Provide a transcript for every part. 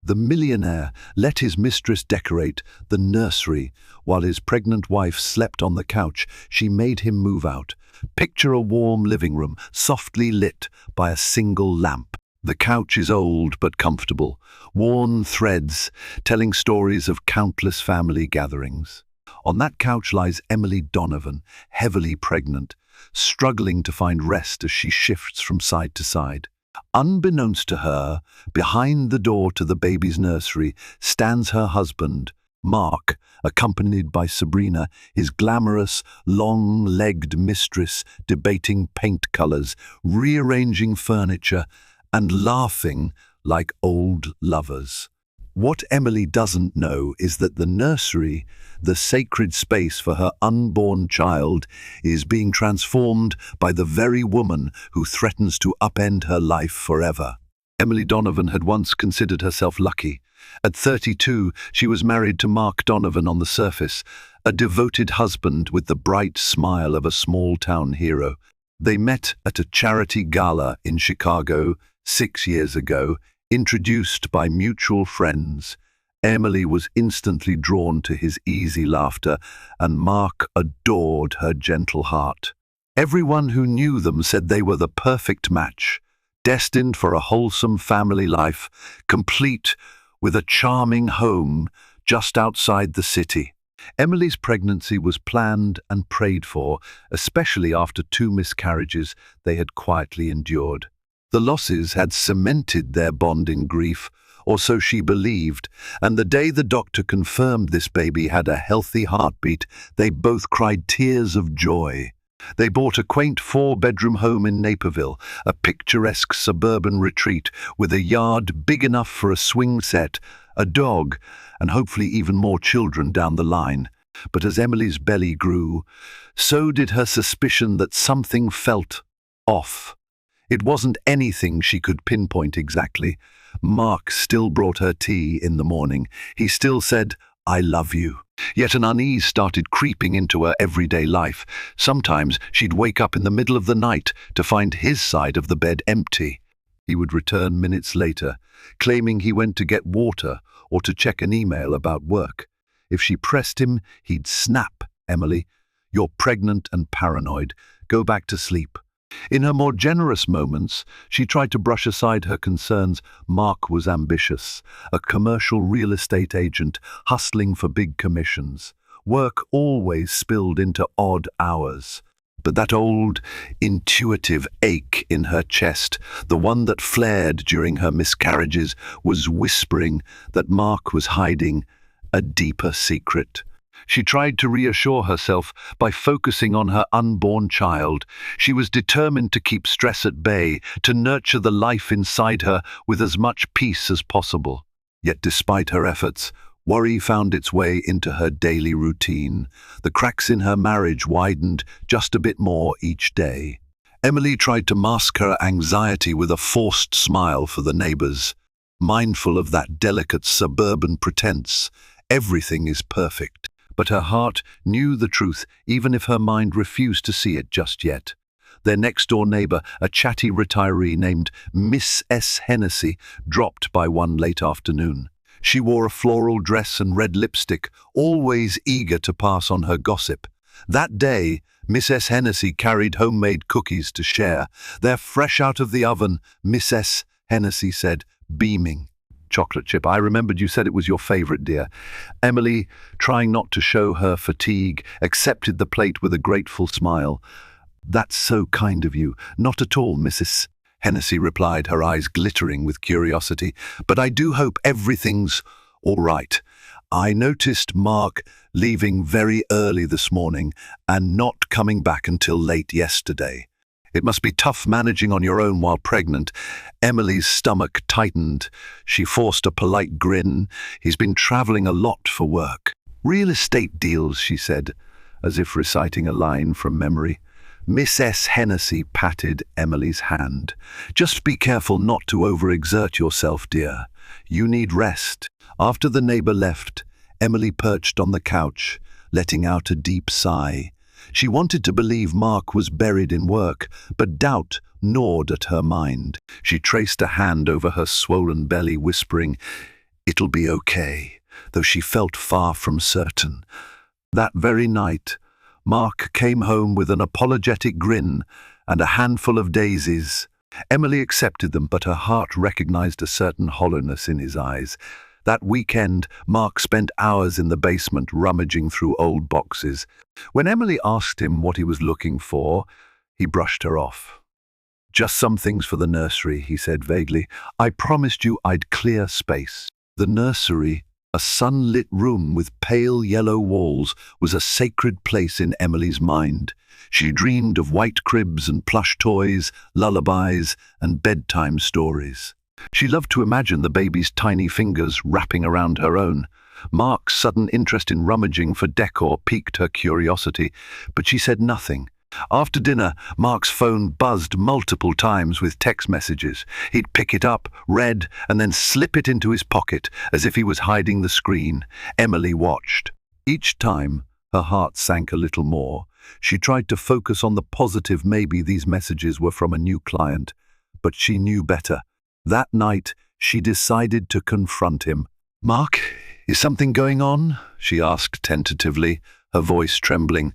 The millionaire let his mistress decorate the nursery while his pregnant wife slept on the couch. She made him move out. Picture a warm living room, softly lit by a single lamp. The couch is old but comfortable, worn threads telling stories of countless family gatherings. On that couch lies Emily Donovan, heavily pregnant, struggling to find rest as she shifts from side to side. Unbeknownst to her, behind the door to the baby's nursery stands her husband, Mark, accompanied by Sabrina, his glamorous, long-legged mistress, debating paint colors, rearranging furniture, and laughing like old lovers. What Emily doesn't know is that the nursery, the sacred space for her unborn child, is being transformed by the very woman who threatens to upend her life forever. Emily Donovan had once considered herself lucky. At 32, she was married to Mark Donovan on the surface, a devoted husband with the bright smile of a small-town hero. They met at a charity gala in Chicago 6 years ago, introduced by mutual friends. Emily was instantly drawn to his easy laughter, and Mark adored her gentle heart. Everyone who knew them said they were the perfect match, destined for a wholesome family life, complete with a charming home just outside the city. Emily's pregnancy was planned and prayed for, especially after 2 miscarriages they had quietly endured. The losses had cemented their bond in grief, or so she believed, and the day the doctor confirmed this baby had a healthy heartbeat, they both cried tears of joy. They bought a quaint 4-bedroom home in Naperville, a picturesque suburban retreat with a yard big enough for a swing set, a dog, and hopefully even more children down the line. But as Emily's belly grew, so did her suspicion that something felt off. It wasn't anything she could pinpoint exactly. Mark still brought her tea in the morning. He still said, "I love you." Yet an unease started creeping into her everyday life. Sometimes she'd wake up in the middle of the night to find his side of the bed empty. He would return minutes later, claiming he went to get water or to check an email about work. If she pressed him, he'd snap. "Emily, you're pregnant and paranoid. Go back to sleep." In her more generous moments, she tried to brush aside her concerns. Mark was ambitious, a commercial real estate agent, hustling for big commissions. Work always spilled into odd hours. But that old, intuitive ache in her chest, the one that flared during her miscarriages, was whispering that Mark was hiding a deeper secret. She tried to reassure herself by focusing on her unborn child. She was determined to keep stress at bay, to nurture the life inside her with as much peace as possible. Yet despite her efforts, worry found its way into her daily routine. The cracks in her marriage widened just a bit more each day. Emily tried to mask her anxiety with a forced smile for the neighbors, mindful of that delicate suburban pretense. Everything is perfect. But her heart knew the truth, even if her mind refused to see it just yet. Their next-door neighbor, a chatty retiree named Miss S. Hennessy, dropped by one late afternoon. She wore a floral dress and red lipstick, always eager to pass on her gossip. That day, Miss S. Hennessy carried homemade cookies to share. "They're fresh out of the oven," Miss S. Hennessy said, beaming. "Chocolate chip, I remembered you said it was your favorite, dear." Emily, trying not to show her fatigue, accepted the plate with a grateful smile. "That's so kind of you." "Not at all, Mrs. Hennessy replied, her eyes glittering with curiosity. "But I do hope everything's all right. I noticed Mark leaving very early this morning and not coming back until late yesterday. It must be tough managing on your own while pregnant." Emily's stomach tightened. She forced a polite grin. "He's been traveling a lot for work." "Real estate deals," she said, as if reciting a line from memory. Miss S. Hennessy patted Emily's hand. "Just be careful not to overexert yourself, dear. You need rest." After the neighbor left, Emily perched on the couch, letting out a deep sigh. She wanted to believe Mark was buried in work, but doubt gnawed at her mind. She traced a hand over her swollen belly, whispering, It'll be okay, though she felt far from certain. That very night, Mark came home with an apologetic grin and a handful of daisies. Emily accepted them, but her heart recognized a certain hollowness in his eyes. That weekend, Mark spent hours in the basement rummaging through old boxes. When Emily asked him what he was looking for, he brushed her off. "Just some things for the nursery," he said vaguely. "I promised you I'd clear space." The nursery, a sunlit room with pale yellow walls, was a sacred place in Emily's mind. She dreamed of white cribs and plush toys, lullabies and bedtime stories. She loved to imagine the baby's tiny fingers wrapping around her own. Mark's sudden interest in rummaging for decor piqued her curiosity, but she said nothing. After dinner, Mark's phone buzzed multiple times with text messages. He'd pick it up, read, and then slip it into his pocket, as if he was hiding the screen. Emily watched. Each time, her heart sank a little more. She tried to focus on the positive. Maybe these messages were from a new client, but she knew better. That night, she decided to confront him. "Mark, is something going on?" she asked tentatively, her voice trembling.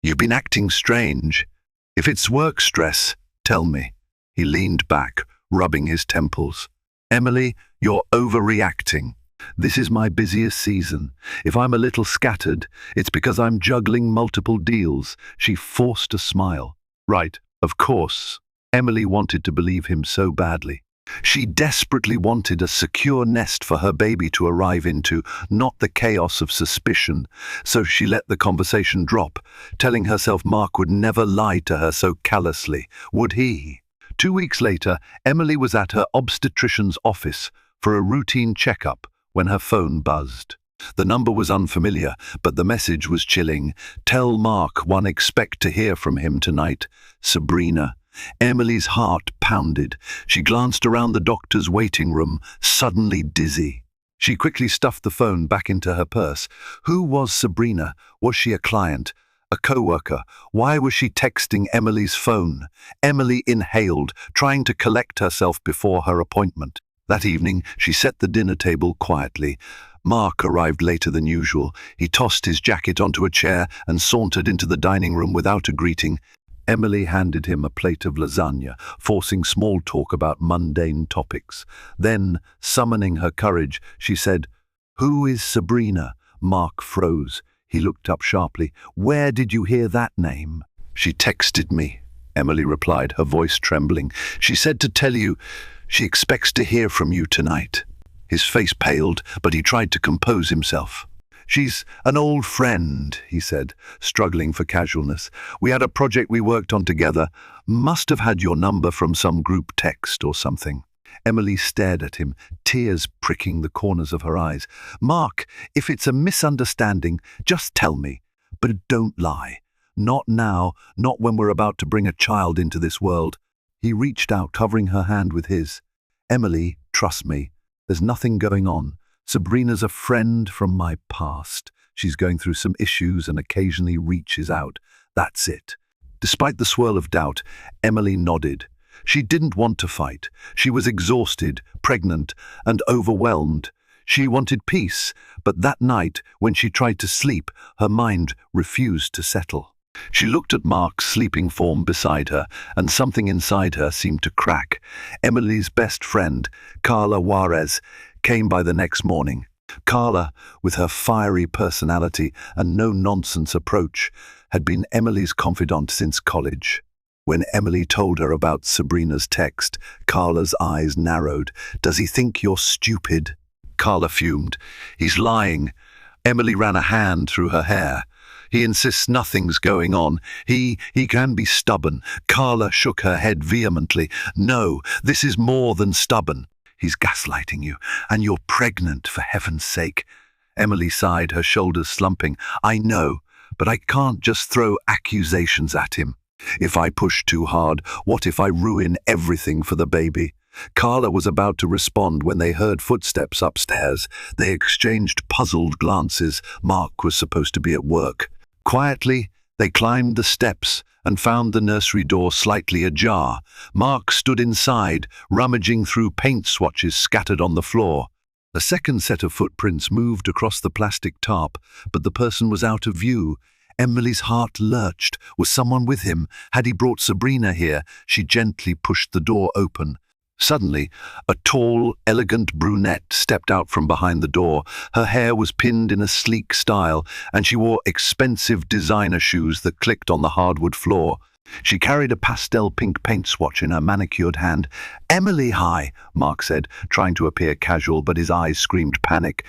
"You've been acting strange. If it's work stress, tell me." He leaned back, rubbing his temples. "Emily, you're overreacting. This is my busiest season. If I'm a little scattered, it's because I'm juggling multiple deals." She forced a smile. "Right, of course." Emily wanted to believe him so badly. She desperately wanted a secure nest for her baby to arrive into, not the chaos of suspicion. So she let the conversation drop, telling herself Mark would never lie to her so callously, would he? 2 weeks later, Emily was at her obstetrician's office for a routine checkup when her phone buzzed. The number was unfamiliar, but the message was chilling. "Tell Mark one expect to hear from him tonight. Sabrina." Emily's heart pounded. She glanced around the doctor's waiting room, suddenly dizzy. She quickly stuffed the phone back into her purse. Who was Sabrina? Was she a client? A co-worker? Why was she texting Emily's phone? Emily inhaled, trying to collect herself before her appointment. That evening, she set the dinner table quietly. Mark arrived later than usual. He tossed his jacket onto a chair and sauntered into the dining room without a greeting. Emily handed him a plate of lasagna, forcing small talk about mundane topics. Then, summoning her courage, she said, "Who is Sabrina?" Mark froze. He looked up sharply. "Where did you hear that name?" "She texted me," Emily replied, her voice trembling. "She said to tell you she expects to hear from you tonight." His face paled, but he tried to compose himself. "She's an old friend," he said, struggling for casualness. "We had a project we worked on together. Must have had your number from some group text or something." Emily stared at him, tears pricking the corners of her eyes. "Mark, if it's a misunderstanding, just tell me. But don't lie. Not now, not when we're about to bring a child into this world." He reached out, covering her hand with his. "Emily, trust me. There's nothing going on. Sabrina's a friend from my past. She's going through some issues and occasionally reaches out. That's it." Despite the swirl of doubt, Emily nodded. She didn't want to fight. She was exhausted, pregnant, and overwhelmed. She wanted peace, but that night, when she tried to sleep, her mind refused to settle. She looked at Mark's sleeping form beside her, and something inside her seemed to crack. Emily's best friend, Carla Juarez, came by the next morning. Carla, with her fiery personality and no-nonsense approach, had been Emily's confidant since college. When Emily told her about Sabrina's text, Carla's eyes narrowed. "Does he think you're stupid?" Carla fumed. "He's lying." Emily ran a hand through her hair. "He insists nothing's going on. He can be stubborn." Carla shook her head vehemently. "No, this is more than stubborn. He's gaslighting you, and you're pregnant, for heaven's sake." Emily sighed, her shoulders slumping. "I know, but I can't just throw accusations at him. If I push too hard, what if I ruin everything for the baby?" Carla was about to respond when they heard footsteps upstairs. They exchanged puzzled glances. Mark was supposed to be at work. Quietly, they climbed the steps and found the nursery door slightly ajar. Mark stood inside, rummaging through paint swatches scattered on the floor. A second set of footprints moved across the plastic tarp, but the person was out of view. Emily's heart lurched. Was someone with him? Had he brought Sabrina here? She gently pushed the door open. Suddenly, a tall, elegant brunette stepped out from behind the door. Her hair was pinned in a sleek style, and she wore expensive designer shoes that clicked on the hardwood floor. She carried a pastel pink paint swatch in her manicured hand. "Emily, hi," Mark said, trying to appear casual, but his eyes screamed panic.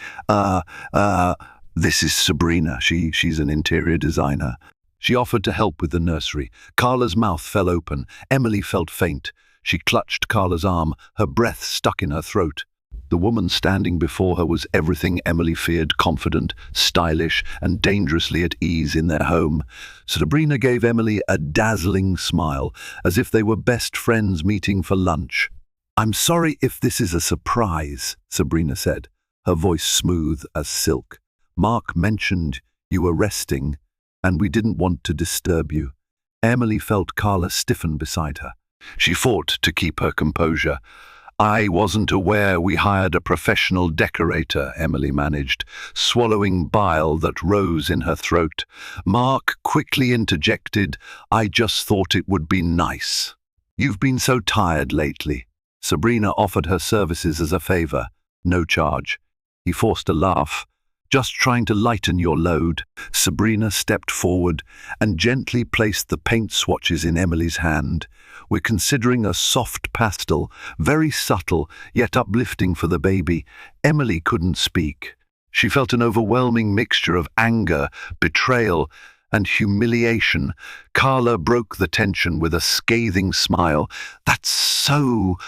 This is Sabrina. She's an interior designer." She offered to help with the nursery. Carla's mouth fell open. Emily felt faint. She clutched Carla's arm, her breath stuck in her throat. The woman standing before her was everything Emily feared: confident, stylish, and dangerously at ease in their home. Sabrina gave Emily a dazzling smile, as if they were best friends meeting for lunch. "I'm sorry if this is a surprise," Sabrina said, her voice smooth as silk. "Mark mentioned you were resting, and we didn't want to disturb you." Emily felt Carla stiffen beside her. She fought to keep her composure. "I wasn't aware we hired a professional decorator," Emily managed, swallowing bile that rose in her throat. Mark quickly interjected, "I just thought it would be nice. You've been so tired lately." Sabrina offered her services as a favor, no charge. He forced a laugh. "Just trying to lighten your load." Sabrina stepped forward and gently placed the paint swatches in Emily's hand. "We're considering a soft pastel, very subtle, yet uplifting for the baby." Emily couldn't speak. She felt an overwhelming mixture of anger, betrayal, and humiliation. Carla broke the tension with a scathing smile. "That's so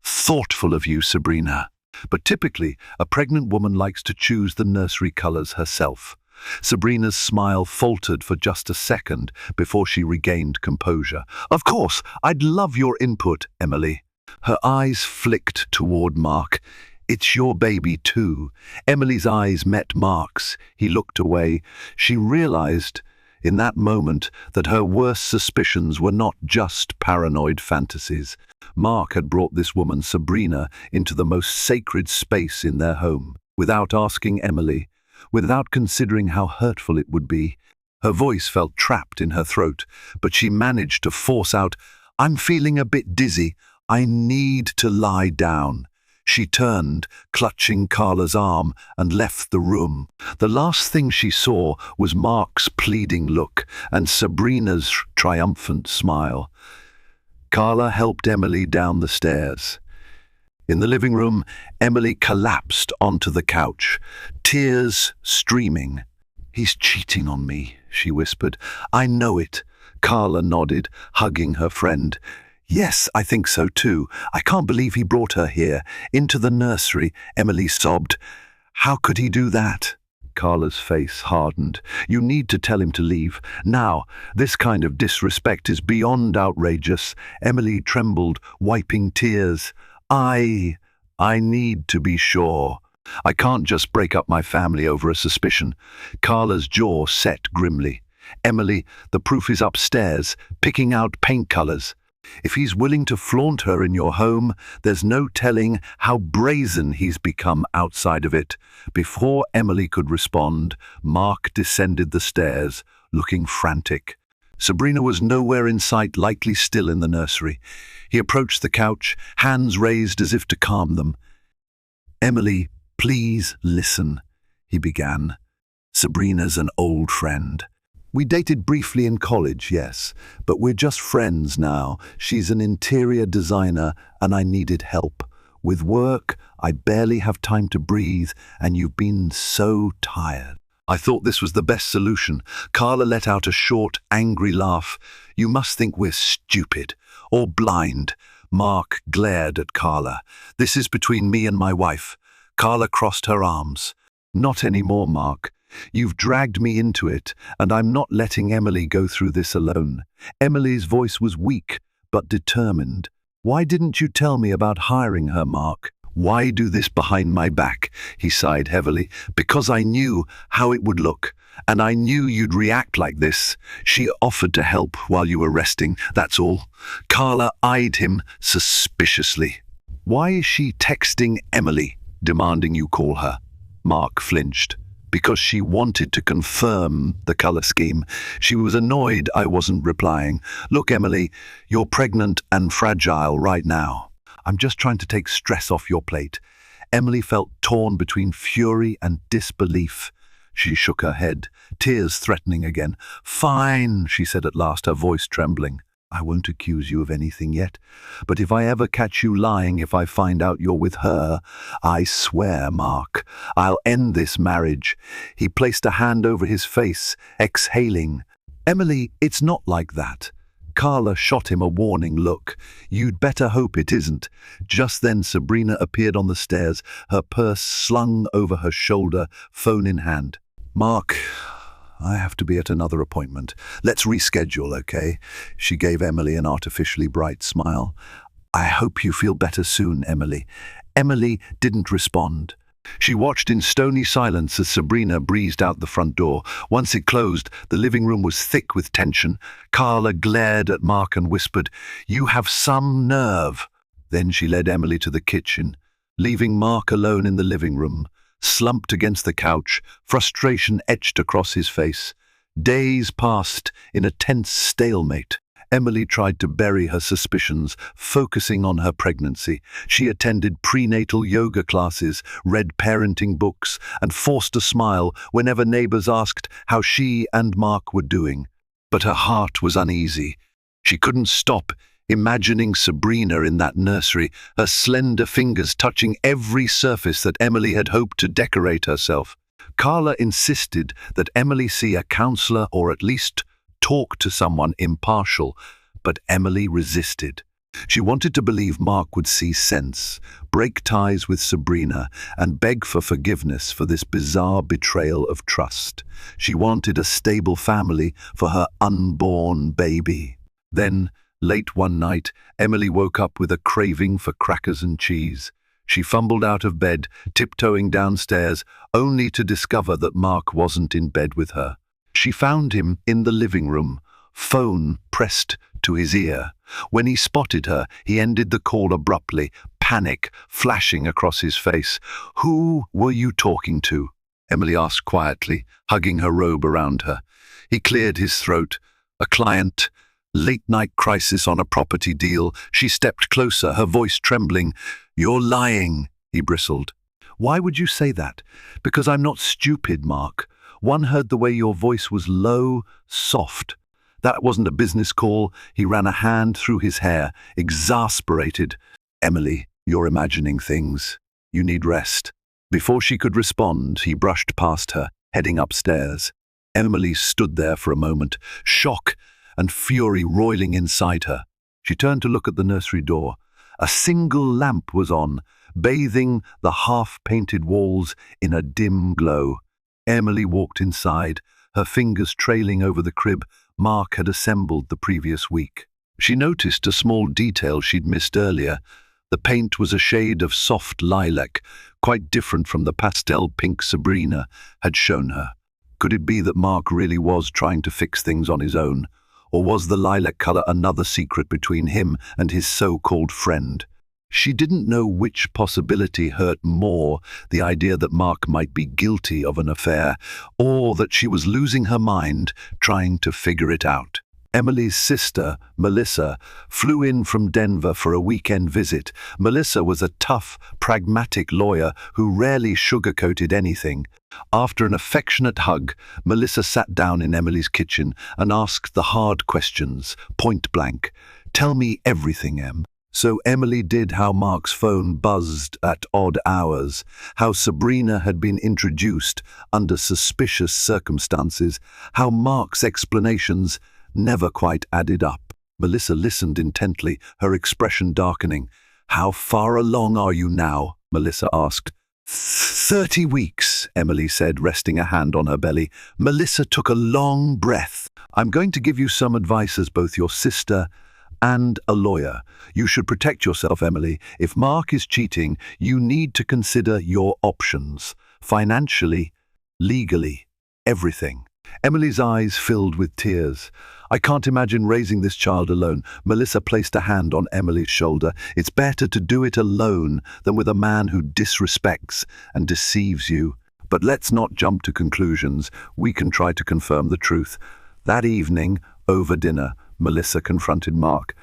thoughtful of you, Sabrina. But typically, a pregnant woman likes to choose the nursery colors herself." Sabrina's smile faltered for just a second before she regained composure. "Of course, I'd love your input, Emily." Her eyes flicked toward Mark. "It's your baby too." Emily's eyes met Mark's. He looked away. She realized in that moment that her worst suspicions were not just paranoid fantasies. Mark had brought this woman, Sabrina, into the most sacred space in their home, without asking Emily, without considering how hurtful it would be. Her voice felt trapped in her throat, but she managed to force out, "I'm feeling a bit dizzy. I need to lie down." She turned, clutching Carla's arm, and left the room. The last thing she saw was Mark's pleading look and Sabrina's triumphant smile. Carla helped Emily down the stairs. In the living room, Emily collapsed onto the couch, tears streaming. "He's cheating on me," she whispered. "I know it." Carla nodded, hugging her friend. "Yes, I think so too. I can't believe he brought her here, into the nursery," Emily sobbed. "How could he do that?" Carla's face hardened. "You need to tell him to leave. Now, this kind of disrespect is beyond outrageous." Emily trembled, wiping tears. I need to be sure. I can't just break up my family over a suspicion." Carla's jaw set grimly. "Emily, the proof is upstairs, picking out paint colors. If he's willing to flaunt her in your home, there's no telling how brazen he's become outside of it." Before Emily could respond, Mark descended the stairs, looking frantic. Sabrina was nowhere in sight, likely still in the nursery. He approached the couch, hands raised as if to calm them. "Emily, please listen," he began. "Sabrina's an old friend. We dated briefly in college, yes, but we're just friends now. She's an interior designer, and I needed help. With work, I barely have time to breathe, and you've been so tired." I thought this was the best solution. Carla let out a short, angry laugh. "You must think we're stupid or blind." Mark glared at Carla. "This is between me and my wife." Carla crossed her arms. "Not anymore, Mark. You've dragged me into it, and I'm not letting Emily go through this alone." Emily's voice was weak, but determined. "Why didn't you tell me about hiring her, Mark?" "Why do this behind my back?" He sighed heavily. "Because I knew how it would look, and I knew you'd react like this. She offered to help while you were resting, that's all." Carla eyed him suspiciously. "Why is she texting Emily?" demanding you call her. Mark flinched. Because she wanted to confirm the color scheme. She was annoyed I wasn't replying. Look, Emily, you're pregnant and fragile right now. I'm just trying to take stress off your plate. Emily felt torn between fury and disbelief. She shook her head, tears threatening again. Fine, she said at last, her voice trembling. I won't accuse you of anything yet, but if I ever catch you lying, if I find out you're with her, I swear, Mark, I'll end this marriage. He placed a hand over his face, exhaling. Emily, it's not like that. Carla shot him a warning look. You'd better hope it isn't. Just then Sabrina appeared on the stairs, her purse slung over her shoulder, phone in hand. Mark, I have to be at another appointment. Let's reschedule, okay? She gave Emily an artificially bright smile. I hope you feel better soon, Emily. Emily didn't respond. She watched in stony silence as Sabrina breezed out the front door. Once it closed, the living room was thick with tension. Carla glared at Mark and whispered, "You have some nerve." Then she led Emily to the kitchen, leaving Mark alone in the living room. Slumped against the couch, frustration etched across his face. Days passed in a tense stalemate. Emily tried to bury her suspicions, focusing on her pregnancy. She attended prenatal yoga classes, read parenting books, and forced a smile whenever neighbors asked how she and Mark were doing. But her heart was uneasy. She couldn't stop imagining Sabrina in that nursery, her slender fingers touching every surface that Emily had hoped to decorate herself. Carla insisted that Emily see a counselor or at least talk to someone impartial, but Emily resisted. She wanted to believe Mark would see sense, break ties with Sabrina, and beg for forgiveness for this bizarre betrayal of trust. She wanted a stable family for her unborn baby. Then, late one night, Emily woke up with a craving for crackers and cheese. She fumbled out of bed, tiptoeing downstairs, only to discover that Mark wasn't in bed with her. She found him in the living room, phone pressed to his ear. When he spotted her, he ended the call abruptly, panic flashing across his face. "Who were you talking to?" Emily asked quietly, hugging her robe around her. He cleared his throat. "A client. Late-night crisis on a property deal." She stepped closer, her voice trembling. "You're lying," he bristled. "Why would you say that?" "Because I'm not stupid, Mark. One heard the way your voice was low, soft. That wasn't a business call." He ran a hand through his hair, exasperated. "Emily, you're imagining things. You need rest." Before she could respond, he brushed past her, heading upstairs. Emily stood there for a moment, shock and fury roiling inside her. She turned to look at the nursery door. A single lamp was on, bathing the half-painted walls in a dim glow. Emily walked inside, her fingers trailing over the crib Mark had assembled the previous week. She noticed a small detail she'd missed earlier. The paint was a shade of soft lilac, quite different from the pastel pink Sabrina had shown her. Could it be that Mark really was trying to fix things on his own? Or was the lilac color another secret between him and his so-called friend? She didn't know which possibility hurt more, the idea that Mark might be guilty of an affair, or that she was losing her mind trying to figure it out. Emily's sister, Melissa, flew in from Denver for a weekend visit. Melissa was a tough, pragmatic lawyer who rarely sugarcoated anything. After an affectionate hug, Melissa sat down in Emily's kitchen and asked the hard questions, point blank. "Tell me everything, Em." So Emily did how Mark's phone buzzed at odd hours, how Sabrina had been introduced under suspicious circumstances, how Mark's explanations never quite added up. Melissa listened intently, her expression darkening. "How far along are you now?" Melissa asked. 30 weeks, Emily said, resting a hand on her belly. Melissa took a long breath. "I'm going to give you some advice as both your sister and a lawyer. You should protect yourself, Emily. If Mark is cheating, you need to consider your options. Financially, legally, everything." Emily's eyes filled with tears. I can't imagine raising this child alone. Melissa placed a hand on Emily's shoulder. It's better to do it alone than with a man who disrespects and deceives you. But let's not jump to conclusions. We can try to confirm the truth. That evening, over dinner, Melissa confronted Mark.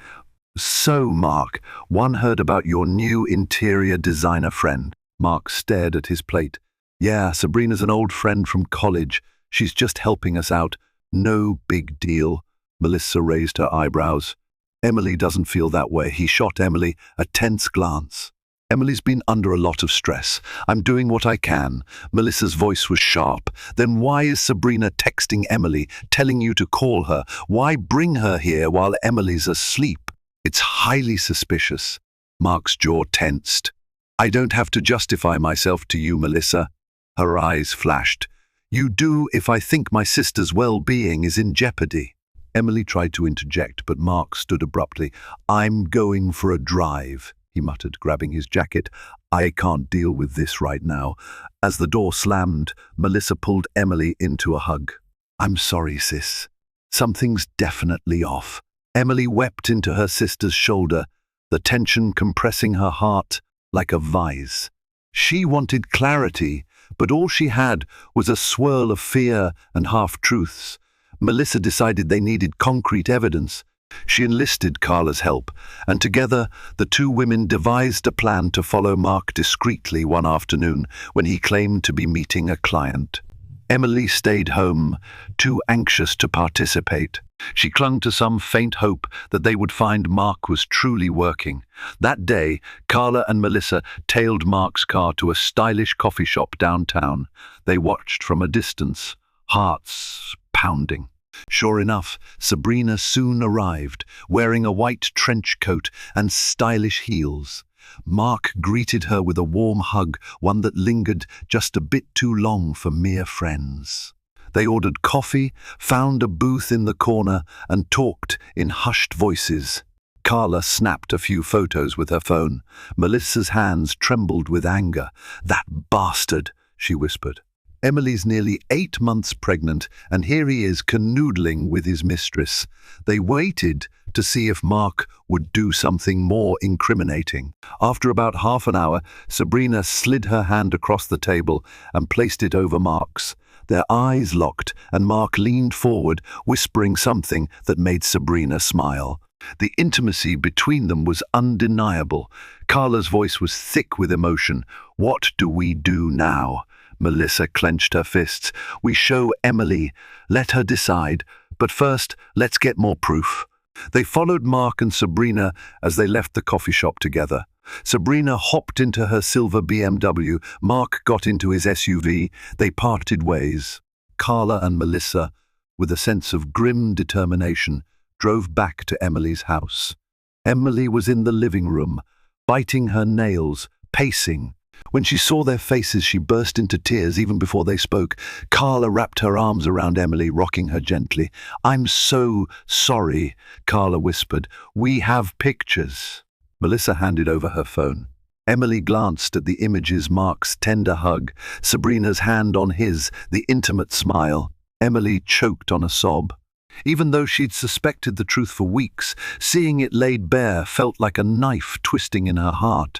So, Mark, one heard about your new interior designer friend. Mark stared at his plate. Yeah, Sabrina's an old friend from college. She's just helping us out. No big deal. Melissa raised her eyebrows. Emily doesn't feel that way. He shot Emily a tense glance. Emily's been under a lot of stress. I'm doing what I can. Melissa's voice was sharp. Then why is Sabrina texting Emily, telling you to call her? Why bring her here while Emily's asleep? It's highly suspicious. Mark's jaw tensed. I don't have to justify myself to you, Melissa. Her eyes flashed. You do if I think my sister's well-being is in jeopardy. Emily tried to interject, but Mark stood abruptly. I'm going for a drive, he muttered, grabbing his jacket. I can't deal with this right now. As the door slammed, Melissa pulled Emily into a hug. I'm sorry, sis. Something's definitely off. Emily wept into her sister's shoulder, the tension compressing her heart like a vise. She wanted clarity, but all she had was a swirl of fear and half-truths. Melissa decided they needed concrete evidence. She enlisted Carla's help, and together the two women devised a plan to follow Mark discreetly one afternoon when he claimed to be meeting a client. Emily stayed home, too anxious to participate. She clung to some faint hope that they would find Mark was truly working. That day, Carla and Melissa tailed Mark's car to a stylish coffee shop downtown. They watched from a distance, hearts pounding. Sure enough, Sabrina soon arrived, wearing a white trench coat and stylish heels. Mark greeted her with a warm hug, one that lingered just a bit too long for mere friends. They ordered coffee, found a booth in the corner, and talked in hushed voices. Carla snapped a few photos with her phone. Melissa's hands trembled with anger. That bastard, she whispered. Emily's nearly 8 months pregnant, and here he is canoodling with his mistress. They waited to see if Mark would do something more incriminating. After about half an hour, Sabrina slid her hand across the table and placed it over Mark's. Their eyes locked, and Mark leaned forward, whispering something that made Sabrina smile. The intimacy between them was undeniable. Carla's voice was thick with emotion. What do we do now? Melissa clenched her fists. We show Emily. Let her decide. But first, let's get more proof. They followed Mark and Sabrina as they left the coffee shop together. Sabrina hopped into her silver BMW. Mark got into his SUV. They parted ways. Carla and Melissa, with a sense of grim determination, drove back to Emily's house. Emily was in the living room, biting her nails, pacing. When she saw their faces, she burst into tears even before they spoke. Carla wrapped her arms around Emily, rocking her gently. I'm so sorry, Carla whispered. We have pictures. Melissa handed over her phone. Emily glanced at the images, Mark's tender hug, Sabrina's hand on his, the intimate smile. Emily choked on a sob. Even though she'd suspected the truth for weeks, seeing it laid bare felt like a knife twisting in her heart.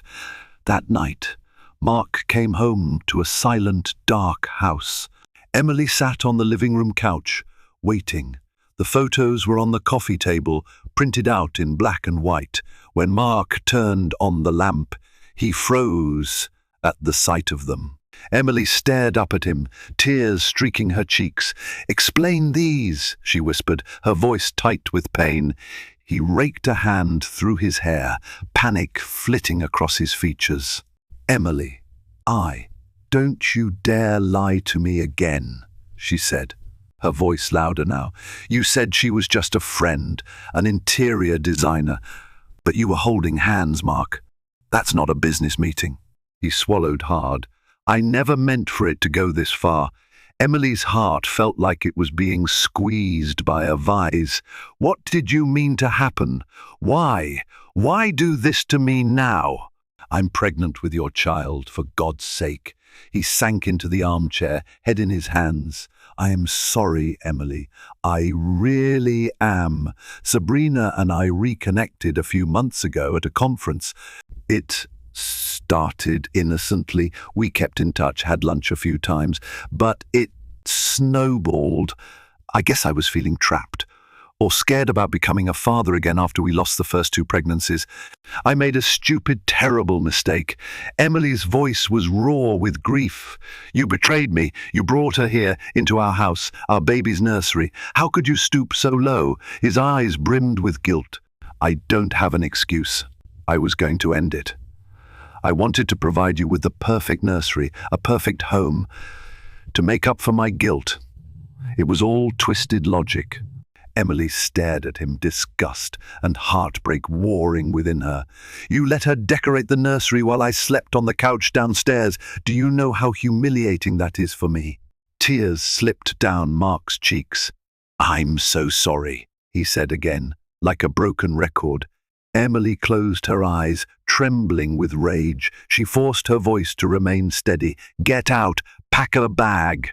That night, Mark came home to a silent, dark house. Emily sat on the living room couch, waiting. The photos were on the coffee table, printed out in black and white. When Mark turned on the lamp, he froze at the sight of them. Emily stared up at him, tears streaking her cheeks. Explain these, she whispered, her voice tight with pain. He raked a hand through his hair, panic flitting across his features. Emily, don't you dare lie to me again, she said, her voice louder now. You said she was just a friend, an interior designer, but you were holding hands, Mark. That's not a business meeting. He swallowed hard. I never meant for it to go this far. Emily's heart felt like it was being squeezed by a vise. What did you mean to happen? Why? Why do this to me now? I'm pregnant with your child, for God's sake. He sank into the armchair, head in his hands. I am sorry, Emily. I really am. Sabrina and I reconnected a few months ago at a conference. It started innocently. We kept in touch, had lunch a few times, but it snowballed. I guess I was feeling trapped or scared about becoming a father again after we lost the first two pregnancies. I made a stupid, terrible mistake. Emily's voice was raw with grief. You betrayed me. You brought her here, into our house, our baby's nursery. How could you stoop so low? His eyes brimmed with guilt. I don't have an excuse. I was going to end it. I wanted to provide you with the perfect nursery, a perfect home, to make up for my guilt. It was all twisted logic. Emily stared at him, disgust and heartbreak warring within her. You let her decorate the nursery while I slept on the couch downstairs. Do you know how humiliating that is for me? Tears slipped down Mark's cheeks. I'm so sorry, he said again, like a broken record. Emily closed her eyes, trembling with rage. She forced her voice to remain steady. Get out, pack a bag.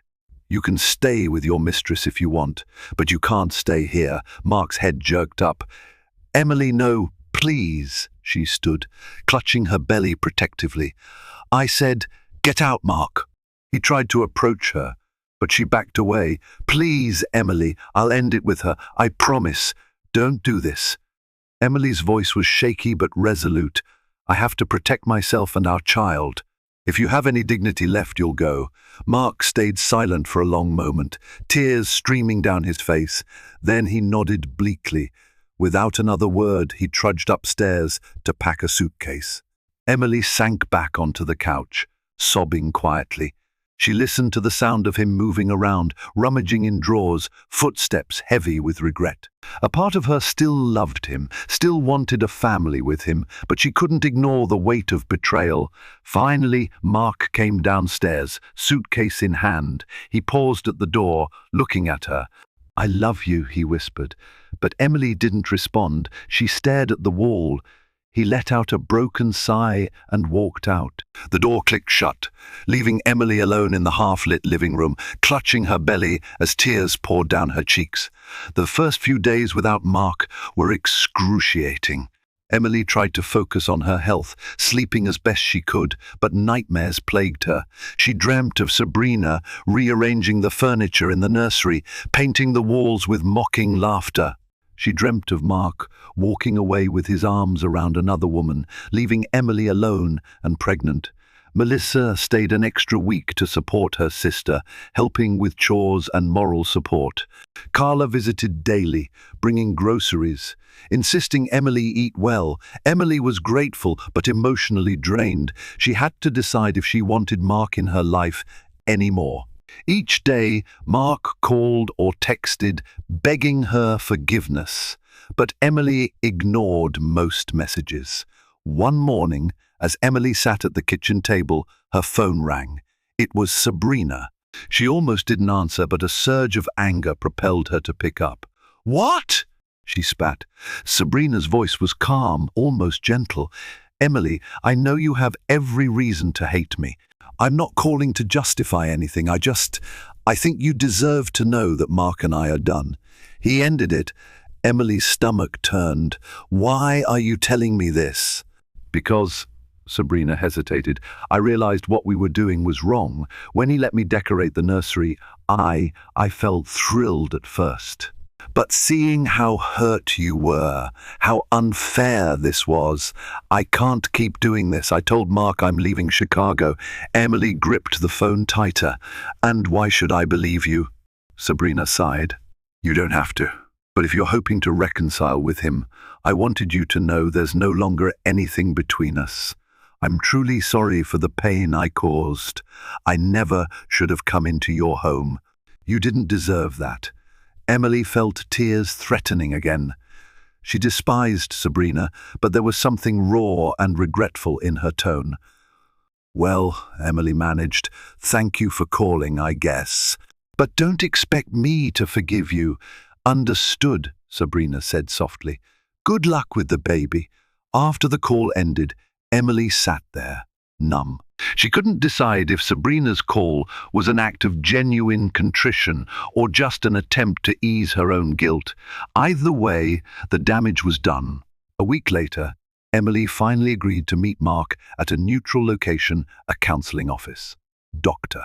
You can stay with your mistress if you want, but you can't stay here. Mark's head jerked up. Emily, no, please, she stood, clutching her belly protectively. I said, get out, Mark. He tried to approach her, but she backed away. Please, Emily, I'll end it with her. I promise. Don't do this. Emily's voice was shaky but resolute. I have to protect myself and our child. If you have any dignity left, you'll go. Mark stayed silent for a long moment, tears streaming down his face. Then he nodded bleakly. Without another word, he trudged upstairs to pack a suitcase. Emily sank back onto the couch, sobbing quietly. She listened to the sound of him moving around, rummaging in drawers, footsteps heavy with regret. A part of her still loved him, still wanted a family with him, but she couldn't ignore the weight of betrayal. Finally, Mark came downstairs, suitcase in hand. He paused at the door, looking at her. I love you, he whispered. But Emily didn't respond. She stared at the wall. He let out a broken sigh and walked out. The door clicked shut, leaving Emily alone in the half-lit living room, clutching her belly as tears poured down her cheeks. The first few days without Mark were excruciating. Emily tried to focus on her health, sleeping as best she could, but nightmares plagued her. She dreamt of Sabrina rearranging the furniture in the nursery, painting the walls with mocking laughter. She dreamt of Mark walking away with his arms around another woman, leaving Emily alone and pregnant. Melissa stayed an extra week to support her sister, helping with chores and moral support. Carla visited daily, bringing groceries, insisting Emily eat well. Emily was grateful but emotionally drained. She had to decide if she wanted Mark in her life anymore. Each day, Mark called or texted, begging her forgiveness, but Emily ignored most messages. One morning, as Emily sat at the kitchen table, her phone rang. It was Sabrina. She almost didn't answer, but a surge of anger propelled her to pick up. What? She spat. Sabrina's voice was calm, almost gentle. Emily, I know you have every reason to hate me. I'm not calling to justify anything. I think you deserve to know that Mark and I are done. He ended it. Emily's stomach turned. Why are you telling me this? Because, Sabrina hesitated, I realized what we were doing was wrong. When he let me decorate the nursery, I felt thrilled at first. But seeing how hurt you were, how unfair this was, I can't keep doing this. I told Mark I'm leaving Chicago. Emily gripped the phone tighter. And why should I believe you? Sabrina sighed. You don't have to. But if you're hoping to reconcile with him, I wanted you to know there's no longer anything between us. I'm truly sorry for the pain I caused. I never should have come into your home. You didn't deserve that. Emily felt tears threatening again. She despised Sabrina, but there was something raw and regretful in her tone. Well, Emily managed, thank you for calling, I guess. But don't expect me to forgive you. Understood, Sabrina said softly. Good luck with the baby. After the call ended, Emily sat there, numb. She couldn't decide if Sabrina's call was an act of genuine contrition or just an attempt to ease her own guilt. Either way, the damage was done. A week later, Emily finally agreed to meet Mark at a neutral location, a counseling office. Dr.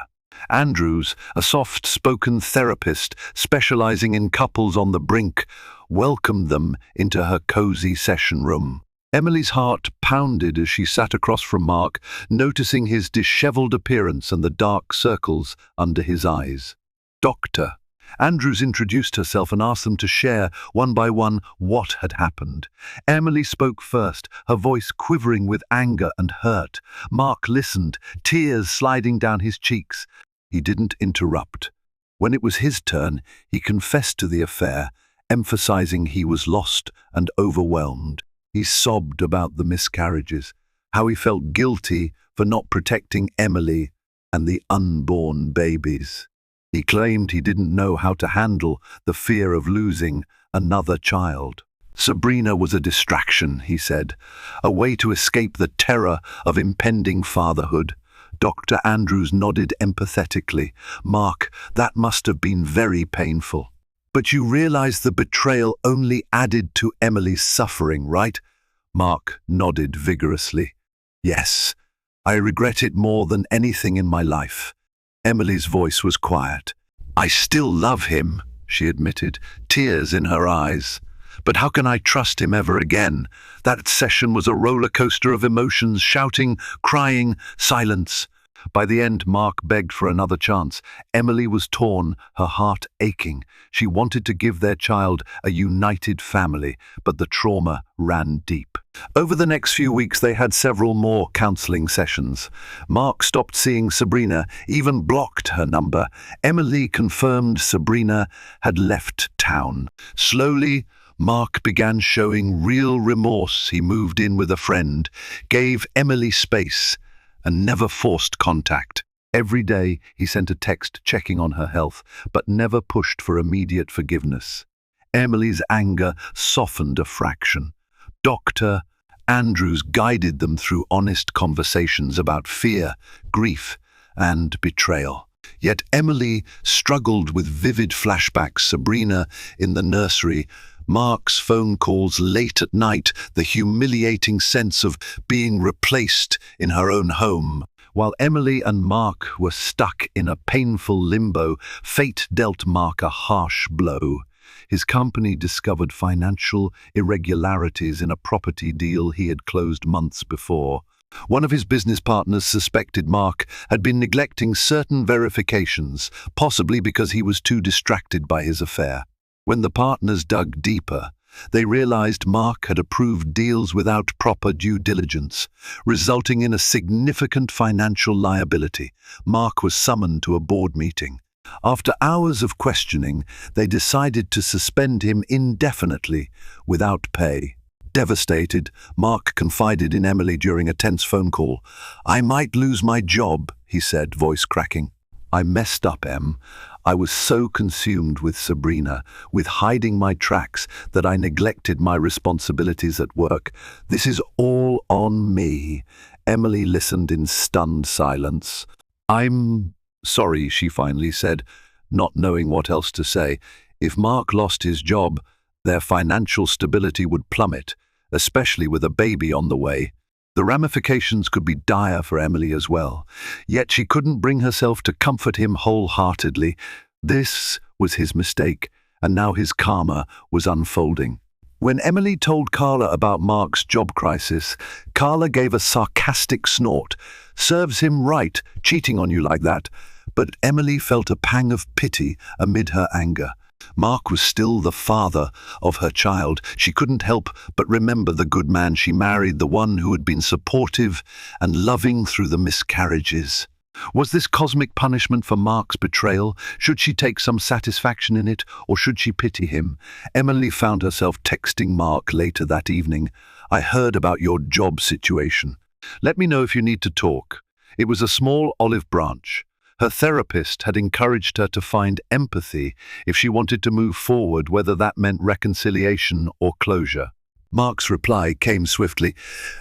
Andrews, a soft-spoken therapist specializing in couples on the brink, welcomed them into her cozy session room. Emily's heart pounded as she sat across from Mark, noticing his disheveled appearance and the dark circles under his eyes. Dr. Andrews introduced herself and asked them to share, one by one, what had happened. Emily spoke first, her voice quivering with anger and hurt. Mark listened, tears sliding down his cheeks. He didn't interrupt. When it was his turn, he confessed to the affair, emphasizing he was lost and overwhelmed. He sobbed about the miscarriages, how he felt guilty for not protecting Emily and the unborn babies. He claimed he didn't know how to handle the fear of losing another child. Sabrina was a distraction, he said, a way to escape the terror of impending fatherhood. Dr. Andrews nodded empathetically. Mark, that must have been very painful. But you realize the betrayal only added to Emily's suffering, right? Mark nodded vigorously. Yes, I regret it more than anything in my life. Emily's voice was quiet. I still love him, she admitted, tears in her eyes. But how can I trust him ever again? That session was a roller coaster of emotions, shouting, crying, silence. By the end, Mark begged for another chance. Emily was torn, her heart aching. She wanted to give their child a united family, but the trauma ran deep. Over the next few weeks, they had several more counseling sessions. Mark stopped seeing Sabrina, even blocked her number. Emily confirmed Sabrina had left town. Slowly, Mark began showing real remorse. He moved in with a friend, gave Emily space, and never forced contact. Every day he sent a text checking on her health, but never pushed for immediate forgiveness. Emily's anger softened a fraction. Dr. Andrews guided them through honest conversations about fear, grief, and betrayal. Yet Emily struggled with vivid flashbacks. Sabrina in the nursery, Mark's phone calls late at night, the humiliating sense of being replaced in her own home. While Emily and Mark were stuck in a painful limbo, fate dealt Mark a harsh blow. His company discovered financial irregularities in a property deal he had closed months before. One of his business partners suspected Mark had been neglecting certain verifications, possibly because he was too distracted by his affair. When the partners dug deeper, they realized Mark had approved deals without proper due diligence, resulting in a significant financial liability. Mark was summoned to a board meeting. After hours of questioning, they decided to suspend him indefinitely, without pay. Devastated, Mark confided in Emily during a tense phone call. I might lose my job, he said, voice cracking. I messed up, Em. I was so consumed with Sabrina, with hiding my tracks, that I neglected my responsibilities at work. This is all on me. Emily listened in stunned silence. I'm sorry, she finally said, not knowing what else to say. If Mark lost his job, their financial stability would plummet, especially with a baby on the way. The ramifications could be dire for Emily as well, yet she couldn't bring herself to comfort him wholeheartedly. This was his mistake, and now his karma was unfolding. When Emily told Carla about Mark's job crisis, Carla gave a sarcastic snort. Serves him right, cheating on you like that. But Emily felt a pang of pity amid her anger. Mark was still the father of her child. She couldn't help but remember the good man she married, the one who had been supportive and loving through the miscarriages. Was this cosmic punishment for Mark's betrayal? Should she take some satisfaction in it, or should she pity him? Emily found herself texting Mark later that evening. I heard about your job situation. Let me know if you need to talk. It was a small olive branch. Her therapist had encouraged her to find empathy if she wanted to move forward, whether that meant reconciliation or closure. Mark's reply came swiftly.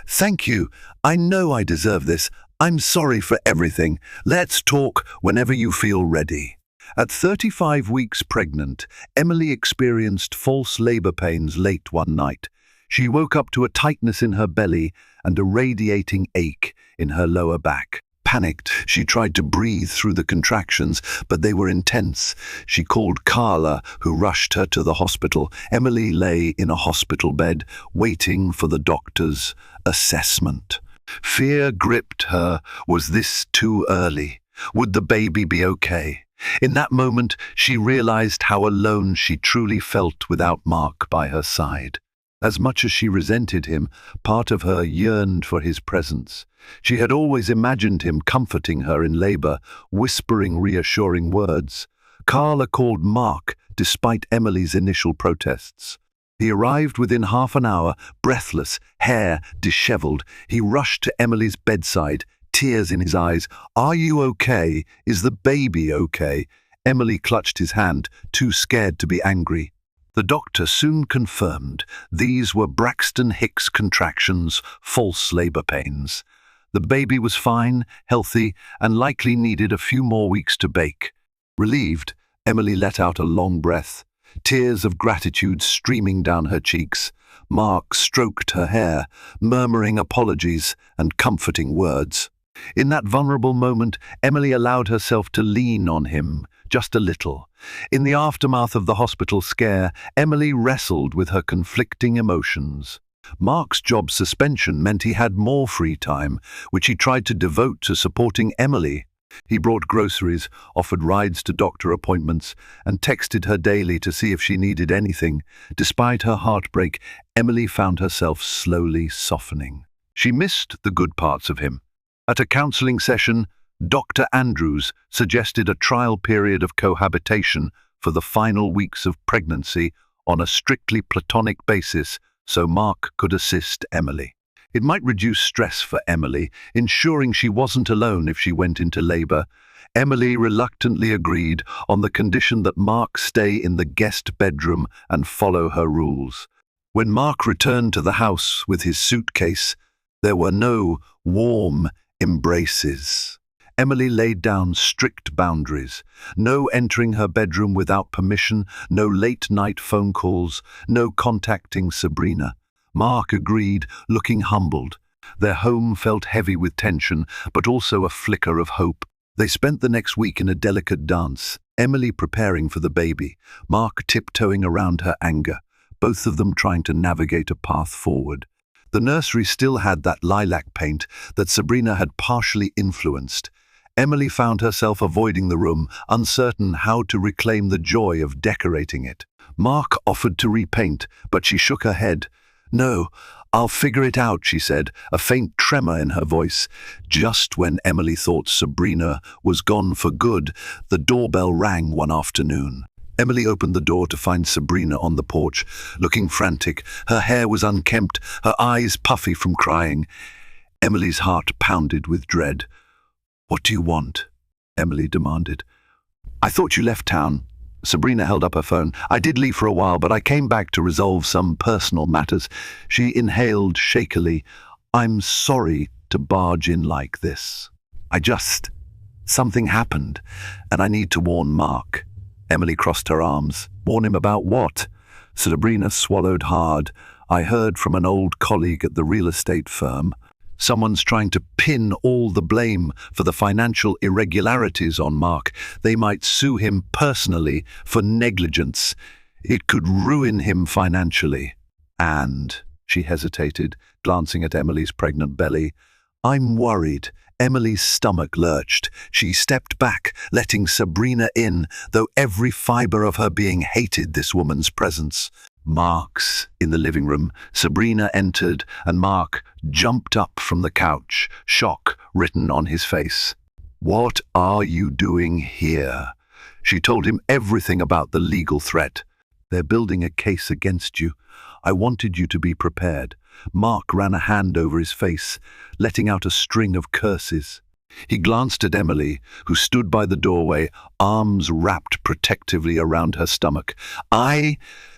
Thank you. I know I deserve this. I'm sorry for everything. Let's talk whenever you feel ready. At 35 weeks pregnant, Emily experienced false labor pains late one night. She woke up to a tightness in her belly and a radiating ache in her lower back. Panicked, she tried to breathe through the contractions, but they were intense. She called Carla, who rushed her to the hospital. Emily lay in a hospital bed, waiting for the doctor's assessment. Fear gripped her. Was this too early? Would the baby be okay? In that moment, she realized how alone she truly felt without Mark by her side. As much as she resented him, part of her yearned for his presence. She had always imagined him comforting her in labor, whispering reassuring words. Carla called Mark, despite Emily's initial protests. He arrived within half an hour, breathless, hair disheveled. He rushed to Emily's bedside, tears in his eyes. "Are you okay? Is the baby okay?" Emily clutched his hand, too scared to be angry. The doctor soon confirmed these were Braxton Hicks contractions, false labor pains. The baby was fine, healthy, and likely needed a few more weeks to bake. Relieved, Emily let out a long breath, tears of gratitude streaming down her cheeks. Mark stroked her hair, murmuring apologies and comforting words. In that vulnerable moment, Emily allowed herself to lean on him, just a little. In the aftermath of the hospital scare, Emily wrestled with her conflicting emotions. Mark's job suspension meant he had more free time, which he tried to devote to supporting Emily. He brought groceries, offered rides to doctor appointments, and texted her daily to see if she needed anything. Despite her heartbreak, Emily found herself slowly softening. She missed the good parts of him. At a counseling session, Dr. Andrews suggested a trial period of cohabitation for the final weeks of pregnancy on a strictly platonic basis so Mark could assist Emily. It might reduce stress for Emily, ensuring she wasn't alone if she went into labor. Emily reluctantly agreed on the condition that Mark stay in the guest bedroom and follow her rules. When Mark returned to the house with his suitcase, there were no warm embraces. Emily laid down strict boundaries. No entering her bedroom without permission, no late-night phone calls, no contacting Sabrina. Mark agreed, looking humbled. Their home felt heavy with tension, but also a flicker of hope. They spent the next week in a delicate dance, Emily preparing for the baby, Mark tiptoeing around her anger, both of them trying to navigate a path forward. The nursery still had that lilac paint that Sabrina had partially influenced. Emily found herself avoiding the room, uncertain how to reclaim the joy of decorating it. Mark offered to repaint, but she shook her head. "No, I'll figure it out," she said, a faint tremor in her voice. Just when Emily thought Sabrina was gone for good, the doorbell rang one afternoon. Emily opened the door to find Sabrina on the porch, looking frantic. Her hair was unkempt, her eyes puffy from crying. Emily's heart pounded with dread. "What do you want?" Emily demanded. "I thought you left town." Sabrina held up her phone. "I did leave for a while, but I came back to resolve some personal matters." She inhaled shakily. "I'm sorry to barge in like this. Something happened, and I need to warn Mark." Emily crossed her arms. "Warn him about what?" Sabrina swallowed hard. "I heard from an old colleague at the real estate firm. Someone's trying to pin all the blame for the financial irregularities on Mark. They might sue him personally for negligence. It could ruin him financially. And," she hesitated, glancing at Emily's pregnant belly, "I'm worried." Emily's stomach lurched. She stepped back, letting Sabrina in, though every fiber of her being hated this woman's presence. Mark's in the living room. Sabrina entered, and Mark jumped up from the couch, shock written on his face. "What are you doing here?" She told him everything about the legal threat. "They're building a case against you. I wanted you to be prepared." Mark ran a hand over his face, letting out a string of curses. He glanced at Emily, who stood by the doorway, arms wrapped protectively around her stomach.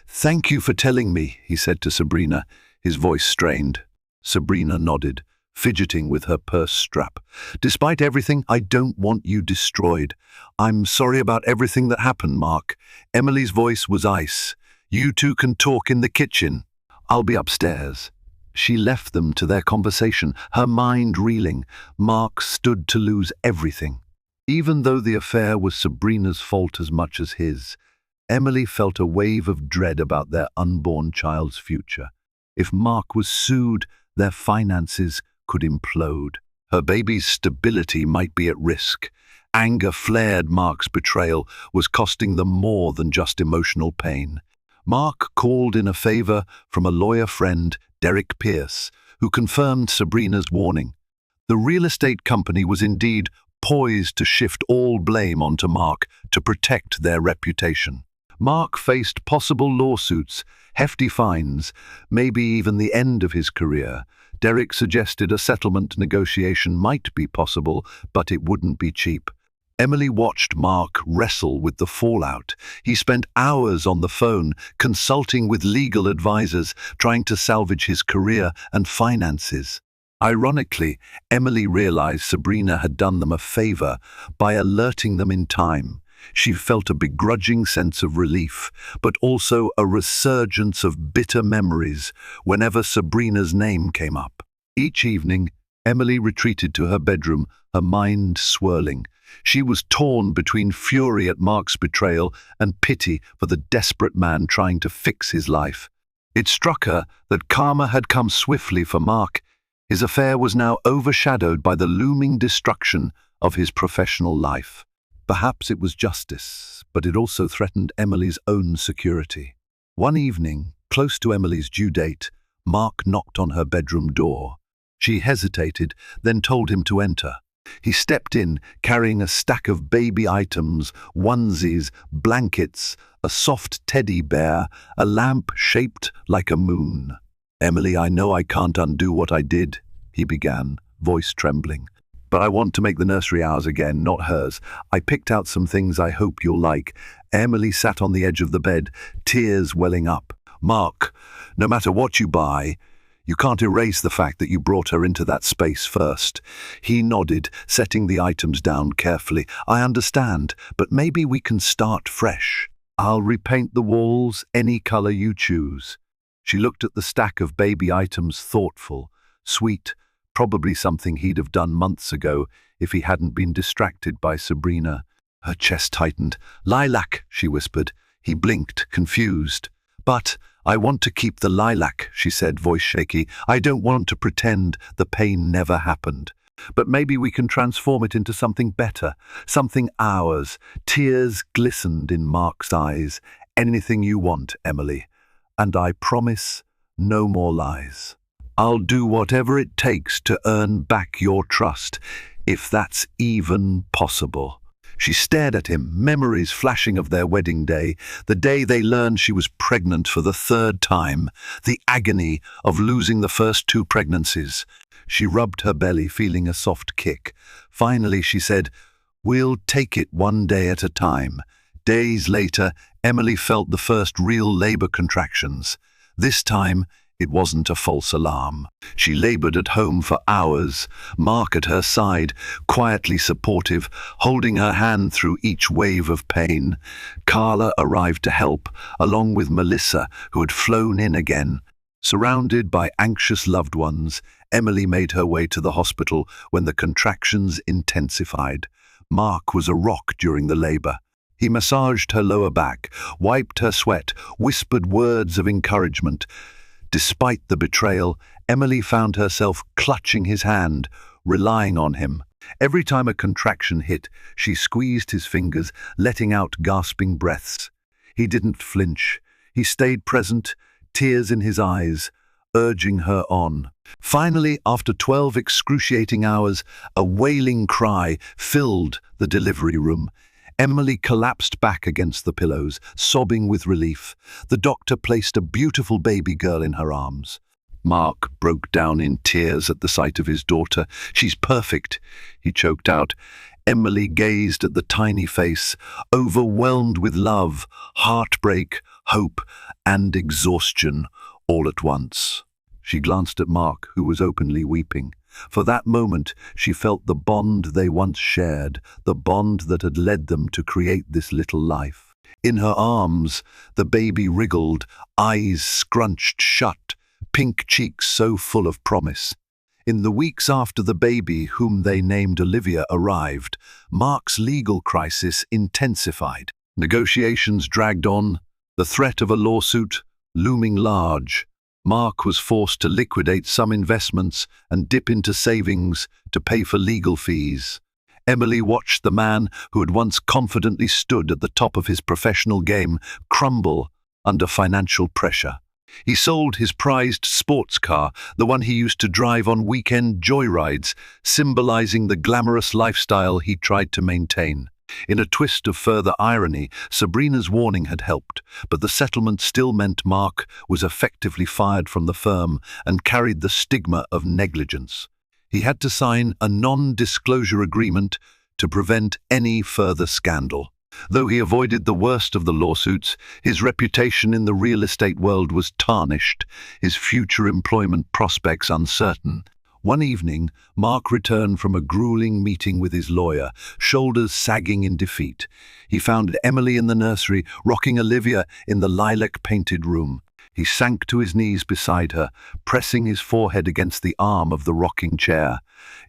"Thank you for telling me," he said to Sabrina, his voice strained. Sabrina nodded. fidgeting with her purse strap. "Despite everything, I don't want you destroyed. I'm sorry about everything that happened, Mark." Emily's voice was ice. "You two can talk in the kitchen. I'll be upstairs." She left them to their conversation, her mind reeling. Mark stood to lose everything. Even though the affair was Sabrina's fault as much as his, Emily felt a wave of dread about their unborn child's future. If Mark was sued, their finances could implode. Her baby's stability might be at risk. Anger flared. Mark's betrayal was costing them more than just emotional pain. Mark called in a favor from a lawyer friend, Derek Pierce, who confirmed Sabrina's warning. The real estate company was indeed poised to shift all blame onto Mark to protect their reputation. Mark faced possible lawsuits, hefty fines, maybe even the end of his career. Derek suggested a settlement negotiation might be possible, but it wouldn't be cheap. Emily watched Mark wrestle with the fallout. He spent hours on the phone, consulting with legal advisors, trying to salvage his career and finances. Ironically, Emily realized Sabrina had done them a favor by alerting them in time. She felt a begrudging sense of relief, but also a resurgence of bitter memories whenever Sabrina's name came up. Each evening, Emily retreated to her bedroom, her mind swirling. She was torn between fury at Mark's betrayal and pity for the desperate man trying to fix his life. It struck her that karma had come swiftly for Mark. His affair was now overshadowed by the looming destruction of his professional life. Perhaps it was justice, but it also threatened Emily's own security. One evening, close to Emily's due date, Mark knocked on her bedroom door. She hesitated, then told him to enter. He stepped in, carrying a stack of baby items, onesies, blankets, a soft teddy bear, a lamp shaped like a moon. "Emily, I know I can't undo what I did," he began, voice trembling. "But I want to make the nursery ours again, not hers. I picked out some things I hope you'll like." Emily sat on the edge of the bed, tears welling up. "Mark, no matter what you buy, you can't erase the fact that you brought her into that space first." He nodded, setting the items down carefully. "I understand, but maybe we can start fresh. I'll repaint the walls any color you choose." She looked at the stack of baby items, thoughtful, sweet, probably something he'd have done months ago if he hadn't been distracted by Sabrina. Her chest tightened. "Lilac," she whispered. He blinked, confused. "But I want to keep the lilac," she said, voice shaky. "I don't want to pretend the pain never happened. But maybe we can transform it into something better, something ours." Tears glistened in Mark's eyes. "Anything you want, Emily. And I promise no more lies. I'll do whatever it takes to earn back your trust, if that's even possible." She stared at him, memories flashing of their wedding day, the day they learned she was pregnant for the third time, the agony of losing the first two pregnancies. She rubbed her belly, feeling a soft kick. Finally, she said, "We'll take it one day at a time." Days later, Emily felt the first real labor contractions. This time, it wasn't a false alarm. She labored at home for hours, Mark at her side, quietly supportive, holding her hand through each wave of pain. Carla arrived to help, along with Melissa, who had flown in again. Surrounded by anxious loved ones, Emily made her way to the hospital when the contractions intensified. Mark was a rock during the labor. He massaged her lower back, wiped her sweat, whispered words of encouragement. Despite the betrayal, Emily found herself clutching his hand, relying on him. Every time a contraction hit, she squeezed his fingers, letting out gasping breaths. He didn't flinch. He stayed present, tears in his eyes, urging her on. Finally, after 12 excruciating hours, a wailing cry filled the delivery room. Emily collapsed back against the pillows, sobbing with relief. The doctor placed a beautiful baby girl in her arms. Mark broke down in tears at the sight of his daughter. "She's perfect," he choked out. Emily gazed at the tiny face, overwhelmed with love, heartbreak, hope, and exhaustion all at once. She glanced at Mark, who was openly weeping. For that moment, she felt the bond they once shared, the bond that had led them to create this little life. In her arms, the baby wriggled, eyes scrunched shut, pink cheeks so full of promise. In the weeks after the baby, whom they named Olivia, arrived, Mark's legal crisis intensified. Negotiations dragged on, the threat of a lawsuit looming large. Mark was forced to liquidate some investments and dip into savings to pay for legal fees. Emily watched the man who had once confidently stood at the top of his professional game crumble under financial pressure. He sold his prized sports car, the one he used to drive on weekend joyrides, symbolizing the glamorous lifestyle he tried to maintain. In a twist of further irony, Sabrina's warning had helped, but the settlement still meant Mark was effectively fired from the firm and carried the stigma of negligence. He had to sign a non-disclosure agreement to prevent any further scandal. Though he avoided the worst of the lawsuits, his reputation in the real estate world was tarnished, his future employment prospects uncertain. One evening, Mark returned from a grueling meeting with his lawyer, shoulders sagging in defeat. He found Emily in the nursery, rocking Olivia in the lilac-painted room. He sank to his knees beside her, pressing his forehead against the arm of the rocking chair.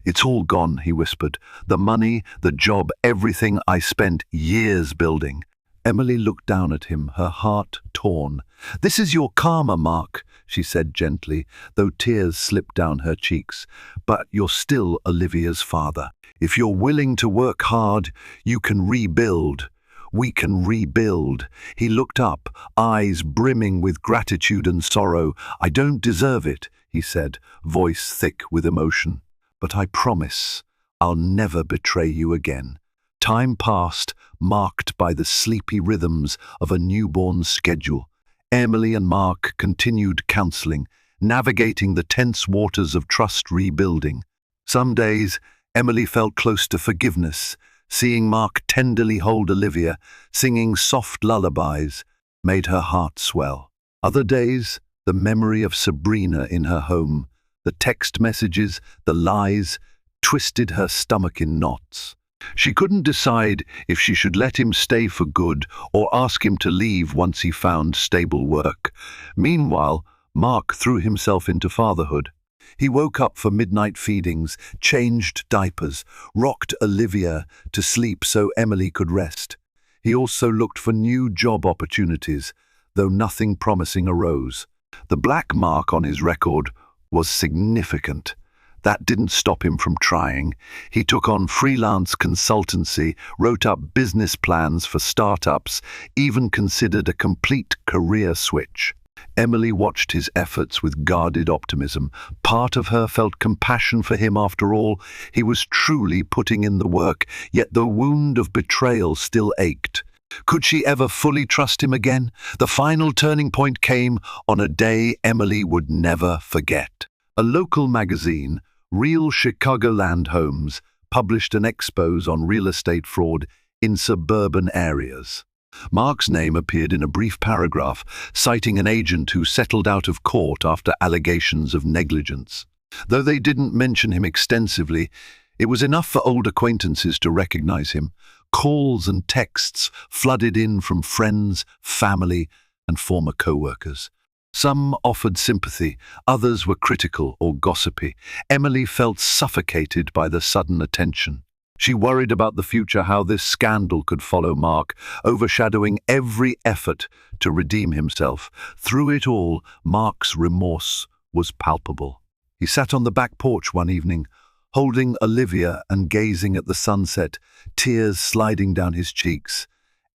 "It's all gone," he whispered. "The money, the job, everything I spent years building." Emily looked down at him, her heart torn. "This is your karma, Mark," she said gently, though tears slipped down her cheeks. "But you're still Olivia's father. If you're willing to work hard, you can rebuild. We can rebuild." He looked up, eyes brimming with gratitude and sorrow. "I don't deserve it," he said, voice thick with emotion. "But I promise I'll never betray you again." Time passed, marked by the sleepy rhythms of a newborn schedule. Emily and Mark continued counseling, navigating the tense waters of trust rebuilding. Some days, Emily felt close to forgiveness. Seeing Mark tenderly hold Olivia, singing soft lullabies, made her heart swell. Other days, the memory of Sabrina in her home, the text messages, the lies, twisted her stomach in knots. She couldn't decide if she should let him stay for good or ask him to leave once he found stable work. Meanwhile, Mark threw himself into fatherhood. He woke up for midnight feedings, changed diapers, rocked Olivia to sleep so Emily could rest. He also looked for new job opportunities, though nothing promising arose. The black mark on his record was significant. That didn't stop him from trying. He took on freelance consultancy, wrote up business plans for startups, even considered a complete career switch. Emily watched his efforts with guarded optimism. Part of her felt compassion for him after all. He was truly putting in the work, yet the wound of betrayal still ached. Could she ever fully trust him again? The final turning point came on a day Emily would never forget. A local magazine, Real Chicagoland Homes, published an expose on real estate fraud in suburban areas. Mark's name appeared in a brief paragraph, citing an agent who settled out of court after allegations of negligence. Though they didn't mention him extensively, it was enough for old acquaintances to recognize him. Calls and texts flooded in from friends, family, and former co-workers. Some offered sympathy, others were critical or gossipy. Emily felt suffocated by the sudden attention. She worried about the future, how this scandal could follow Mark, overshadowing every effort to redeem himself. Through it all, Mark's remorse was palpable. He sat on the back porch one evening, holding Olivia and gazing at the sunset, tears sliding down his cheeks.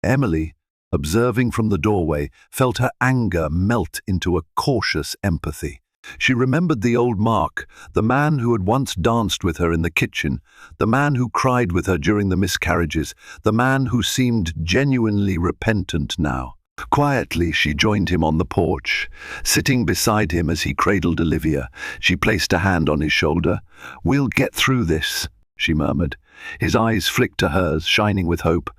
Emily, observing from the doorway, felt her anger melt into a cautious empathy. She remembered the old Mark, the man who had once danced with her in the kitchen, the man who cried with her during the miscarriages, the man who seemed genuinely repentant now. Quietly, she joined him on the porch. Sitting beside him as he cradled Olivia, she placed a hand on his shoulder. "We'll get through this," she murmured. His eyes flicked to hers, shining with hope.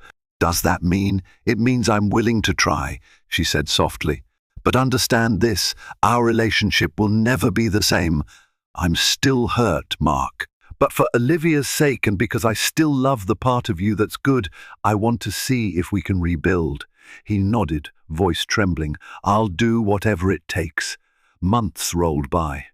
"Does that mean? It means I'm willing to try," she said softly. "But understand this, our relationship will never be the same. I'm still hurt, Mark. But for Olivia's sake and because I still love the part of you that's good, I want to see if we can rebuild. He nodded, voice trembling. I'll do whatever it takes. Months rolled by.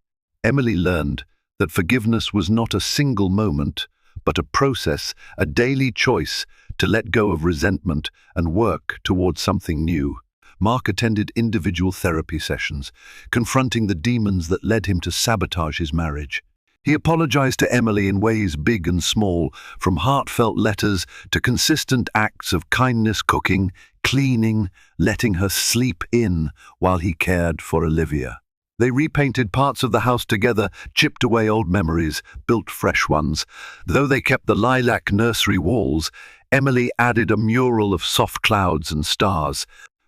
Emily learned that forgiveness was not a single moment, but a process, a daily choice to let go of resentment and work towards something new. Mark attended individual therapy sessions, confronting the demons that led him to sabotage his marriage. He apologized to Emily in ways big and small, from heartfelt letters to consistent acts of kindness, cooking, cleaning, letting her sleep in while he cared for Olivia. They repainted parts of the house together, chipped away old memories, built fresh ones. Though they kept the lilac nursery walls, Emily added a mural of soft clouds and stars.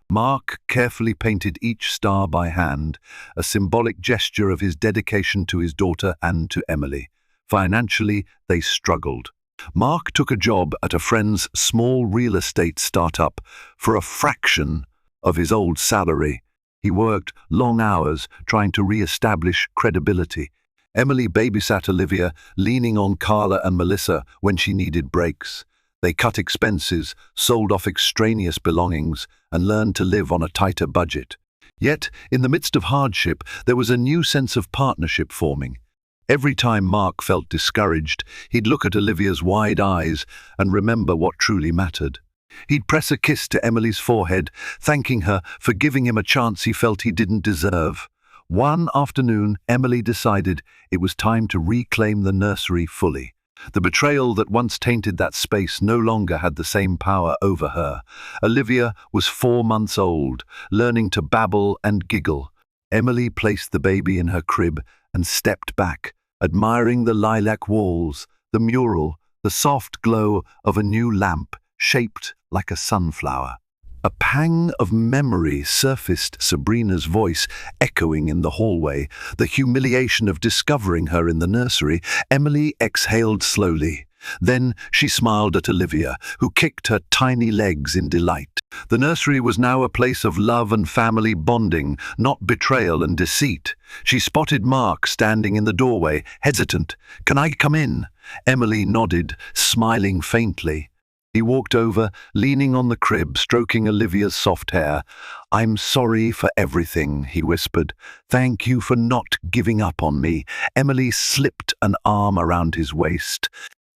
Mark carefully painted each star by hand, a symbolic gesture of his dedication to his daughter and to Emily. Financially, they struggled. Mark took a job at a friend's small real estate startup for a fraction of his old salary. He worked long hours trying to re-establish credibility. Emily babysat Olivia, leaning on Carla and Melissa when she needed breaks. They cut expenses, sold off extraneous belongings, and learned to live on a tighter budget. Yet, in the midst of hardship, there was a new sense of partnership forming. Every time Mark felt discouraged, he'd look at Olivia's wide eyes and remember what truly mattered. He'd press a kiss to Emily's forehead, thanking her for giving him a chance he felt he didn't deserve. One afternoon, Emily decided it was time to reclaim the nursery fully. The betrayal that once tainted that space no longer had the same power over her. Olivia was 4 months old, learning to babble and giggle. Emily placed the baby in her crib and stepped back, admiring the lilac walls, the mural, the soft glow of a new lamp shaped like a sunflower. A pang of memory surfaced, Sabrina's voice echoing in the hallway, the humiliation of discovering her in the nursery. Emily exhaled slowly. Then she smiled at Olivia, who kicked her tiny legs in delight. The nursery was now a place of love and family bonding, not betrayal and deceit. She spotted Mark standing in the doorway, hesitant. "Can I come in?" Emily nodded, smiling faintly. He walked over, leaning on the crib, stroking Olivia's soft hair. "I'm sorry for everything," he whispered. "Thank you for not giving up on me." Emily slipped an arm around his waist.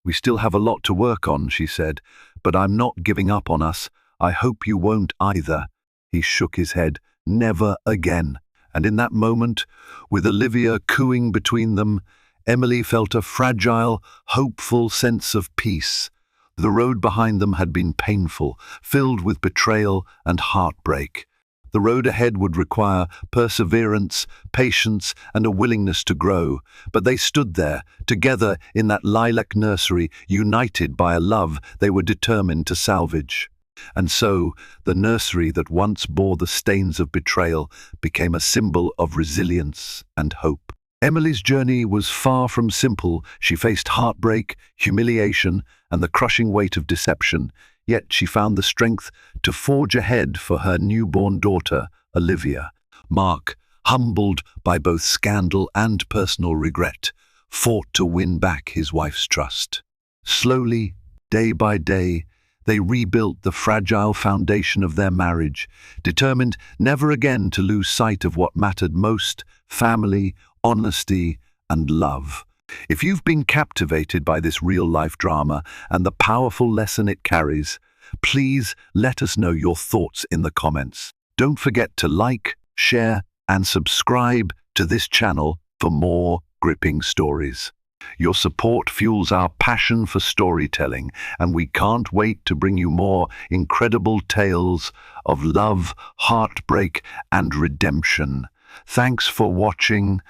"We still have a lot to work on," she said, "but I'm not giving up on us. I hope you won't either." He shook his head. "Never again." And in that moment, with Olivia cooing between them, Emily felt a fragile, hopeful sense of peace. The road behind them had been painful, filled with betrayal and heartbreak. The road ahead would require perseverance, patience, and a willingness to grow. But they stood there, together in that lilac nursery, united by a love they were determined to salvage. And so, the nursery that once bore the stains of betrayal became a symbol of resilience and hope. Emily's journey was far from simple. She faced heartbreak, humiliation, and the crushing weight of deception. Yet she found the strength to forge ahead for her newborn daughter, Olivia. Mark, humbled by both scandal and personal regret, fought to win back his wife's trust. Slowly, day by day, they rebuilt the fragile foundation of their marriage, determined never again to lose sight of what mattered most: family, honesty, and love. If you've been captivated by this real-life drama and the powerful lesson it carries, please let us know your thoughts in the comments. Don't forget to like, share, and subscribe to this channel for more gripping stories. Your support fuels our passion for storytelling, and we can't wait to bring you more incredible tales of love, heartbreak, and redemption. Thanks for watching.